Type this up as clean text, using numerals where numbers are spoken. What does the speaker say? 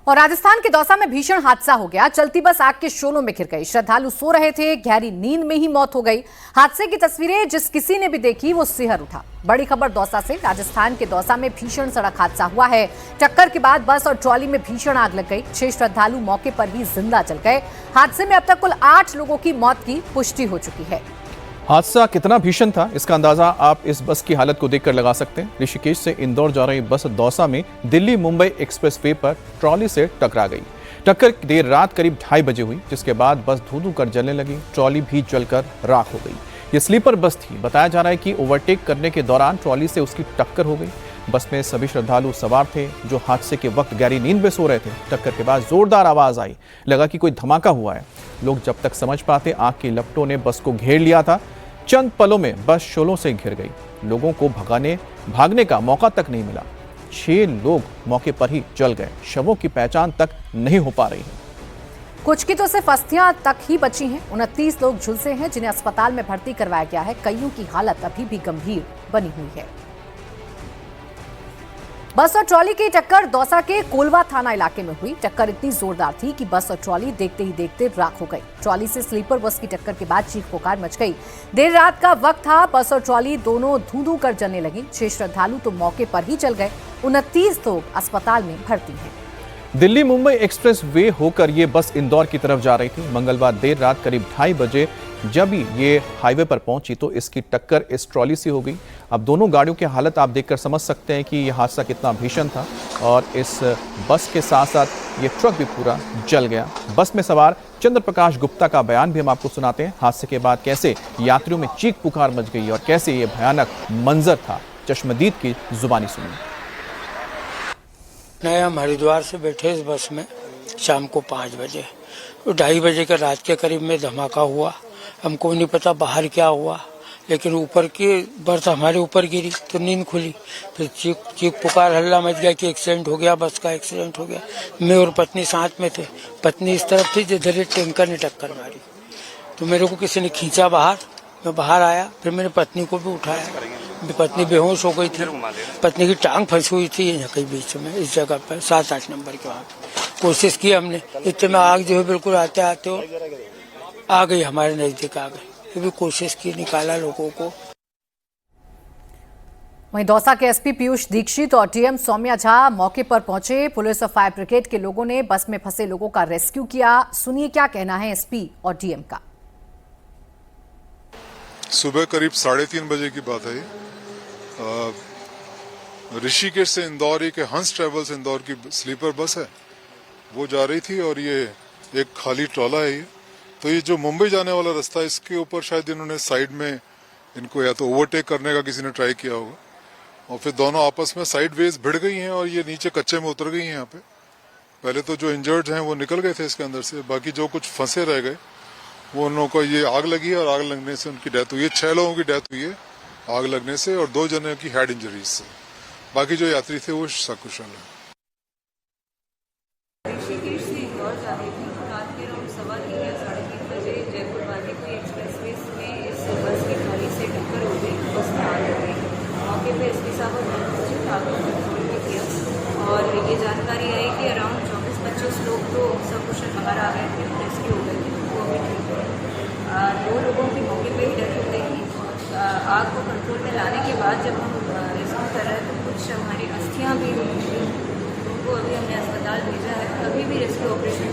और राजस्थान के दौसा में भीषण हादसा हो गया। चलती बस आग के शोलों में घिर गई। श्रद्धालु सो रहे थे, गहरी नींद में ही मौत हो गई। हादसे की तस्वीरें जिस किसी ने भी देखी वो सिहर उठा। बड़ी खबर दौसा से। राजस्थान के दौसा में भीषण सड़क हादसा हुआ है। टक्कर के बाद बस और ट्रॉली में भीषण आग लग गई। 6 श्रद्धालु मौके पर ही जिंदा जल गए। हादसे में अब तक कुल 8 लोगों की मौत की पुष्टि हो चुकी है। हादसा कितना भीषण था, इसका अंदाजा आप इस बस की हालत को देखकर लगा सकते हैं। ऋषिकेश से इंदौर जा रही बस दौसा में दिल्ली मुंबई एक्सप्रेसवे पर ट्रॉली से टकरा गई। टक्कर देर रात करीब 2:30 बजे हुई, जिसके बाद बस धू-धू कर जलने लगी। ट्रॉली भी जलकर राख हो गई। ये स्लीपर बस थी। बताया जा रहा है कि ओवरटेक करने के दौरान ट्रॉली से उसकी टक्कर हो गई। बस में सभी श्रद्धालु सवार थे जो हादसे के वक्त गहरी नींद में सो रहे थे। टक्कर के बाद जोरदार आवाज आई, लगा कि कोई धमाका हुआ है। लोग जब तक समझ पाते, आग की लपटों ने बस को घेर लिया था। चंद पलों में बस शोलों से घिर गई। लोगों को भागने का मौका तक नहीं मिला। 6 लोग मौके पर ही जल गए। शवों की पहचान तक नहीं हो पा रही है। कुछ की तो सिर्फ अस्थियां तक ही बची हैं। 29 लोग झुलसे हैं जिन्हें अस्पताल में भर्ती करवाया गया है। कईयों की हालत अभी भी गंभीर बनी हुई है। बस और ट्रॉली की टक्कर दौसा के कोलवा थाना इलाके में हुई। टक्कर इतनी जोरदार थी कि बस और ट्रॉली देखते ही देखते राख हो गई। ट्रॉली से स्लीपर बस की टक्कर के बाद चीख पुकार मच गई। देर रात का वक्त था। बस और ट्रॉली दोनों धू-धू कर जलने लगी। 6 श्रद्धालु तो मौके पर ही जल गए। 29 लोग अस्पताल में भर्ती हैं। दिल्ली मुंबई एक्सप्रेस वे होकर ये बस इंदौर की तरफ जा रही थी। मंगलवार देर रात करीब 2:30 बजे जब ये हाईवे पर पहुंची तो इसकी टक्कर इस ट्रॉली से हो गई। अब दोनों गाड़ियों की हालत आप देखकर समझ सकते हैं कि यह हादसा कितना भीषण था। और इस बस के साथ साथ ये ट्रक भी पूरा जल गया। बस में सवार चंद्र प्रकाश गुप्ता का बयान भी हम आपको सुनाते हैं। हादसे के बाद कैसे यात्रियों में चीख पुकार मच गई और कैसे ये भयानक मंजर था, चश्मदीद की जुबानी सुनिए। हम हरिद्वार से बैठे इस बस में शाम को 5 बजे, 2:30 बजे का रात के करीब में धमाका हुआ। हमको नहीं पता बाहर क्या हुआ, लेकिन ऊपर की बर्थ हमारे ऊपर गिरी तो नींद खुली। फिर चीख पुकार हल्ला मच गया कि एक्सीडेंट हो गया, बस का एक्सीडेंट हो गया। मैं और पत्नी साथ में थे। पत्नी इस तरफ थी जिधर टैंकर ने टक्कर मारी, तो मेरे को किसी ने खींचा बाहर। मैं बाहर आया, फिर मेरी पत्नी को भी उठाया। पत्नी बेहोश हो गई थी। पत्नी की टांग फंसी हुई थी यहाँ कहीं बीच में, इस जगह पर 7-8 नंबर के वहाँ। कोशिश की हमने, इतने में आग जो है बिल्कुल आते आते हो आ गई, हमारे नजदीक आ गई। फिर भी कोशिश की, निकाला लोगों को। वहीं दौसा के एसपी पीयूष दीक्षित और डीएम सौम्या झा मौके पर पहुंचे। पुलिस और फायर ब्रिगेड के लोगों ने बस में फंसे लोगों का रेस्क्यू किया। सुनिए क्या कहना है एसपी और डीएम का। सुबह करीब 3:30 बजे की बात है। ऋषिकेश से इंदौर एक हंस ट्रेवल्स इंदौर की स्लीपर बस है, वो जा रही थी और ये एक खाली ट्रॉला है। तो ये जो मुंबई जाने वाला रास्ता है, इसके ऊपर शायद इन्होंने साइड में इनको या तो ओवरटेक करने का किसी ने ट्राई किया होगा, और फिर दोनों आपस में साइड वेज भिड़ गई हैं और ये नीचे कच्चे में उतर गई हैं। यहाँ पे पहले तो जो इंजर्ड हैं वो निकल गए थे इसके अंदर से, बाकी जो कुछ फंसे रह गए वो उन लोगों को ये आग लगी है और आग लगने से उनकी डेथ हुई है। 6 लोगों की डेथ हुई है आग लगने से और 2 जने की हेड इंजरीज से। बाकी जो यात्री थे वो सकुशल है। ऋषिकेश से इंदौर जा रही थी। रात के अराउंड 3:15 या 3:30 बजे जयपुर वाराणसी एक्सप्रेसवे में इस बस की ट्रॉली से टक्कर हो गई। बस में आग लग गई। मौके पर एसपी साहब और पहुंचे, आग को कंट्रोल में किया और ये जानकारी आई कि अराउंड 24-25 लोग तो सकुशल बाहर आ गए थे, रेस्क्यू हो गए थे, वो अभी ठीक है। 2 लोगों की मौके पर ही डेथ हो गई थी। आग को कंट्रोल में लाने के बाद जब हम रेस्क्यू कर रहे थे तो कुछ हमारी अस्थियाँ भी उनको अभी हमने अस्पताल भेजा है। अभी भी रेस्क्यू ऑपरेशन